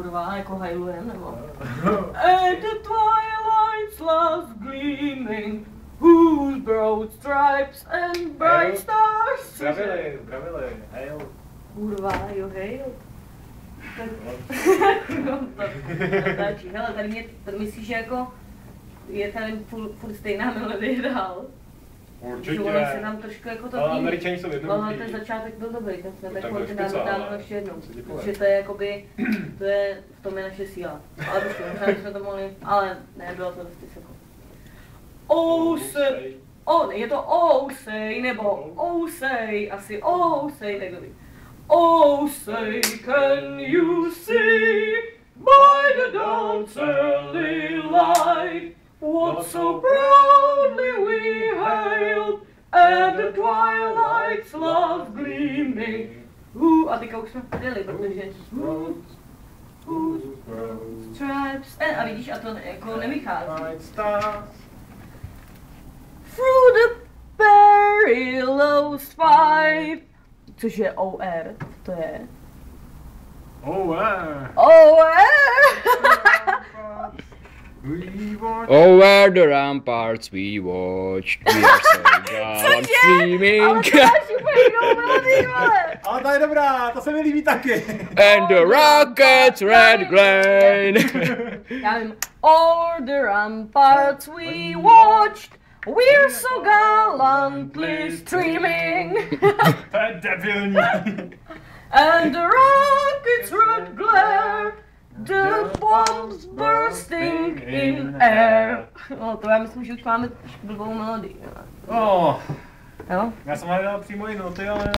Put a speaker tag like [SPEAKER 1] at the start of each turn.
[SPEAKER 1] kurva, jako hajlujem, nebo? And the twilight's last gleaming, whose broad stripes and bright stars.
[SPEAKER 2] Pravili, hail.
[SPEAKER 1] Kurva, jo, hail. To stačí. Hele, tady myslíš, že jako je tady furt stejná melodie dál?
[SPEAKER 2] Určitě.
[SPEAKER 1] Že se nám trošku jako to
[SPEAKER 2] ale Američani jsou jednoduchý.
[SPEAKER 1] Ale ten začátek byl dobrý, ten jsme tak pojďme dáme ještě jednou.
[SPEAKER 2] Děkuji.
[SPEAKER 1] Že to je jakoby, v tom je naše síla. Ale prostě, možná bychom to mohli, ale ne, bylo to dost vysoko. Oh say, je to oh say, nebo oh say, asi oh say, tak dobrý. Oh say, can you see by the dawn's early light what so proudly we hailed at the twilight's last gleaming. A teďka už jsme prdeli, protože stripes, a vidíš, a to jako nevychází. Through the perilous fight, což je OR, to je.
[SPEAKER 2] OR!
[SPEAKER 3] Over the ramparts we watched, we are so gallant streaming.
[SPEAKER 1] Ale to máš úplně jinou melodii, vole.
[SPEAKER 2] Ale ta je dobrá, to se mi líbí taky.
[SPEAKER 3] And the rockets red glare.
[SPEAKER 1] Já vím. Over the ramparts we watched, we're so gallantly streaming.
[SPEAKER 2] To je debilní.
[SPEAKER 1] And the rockets red glare, the bombs bursting in air. No to já myslím, že už máme blbou melodii.
[SPEAKER 2] Oh,
[SPEAKER 1] Jo?
[SPEAKER 2] já jsem hledal přímo i noty, ale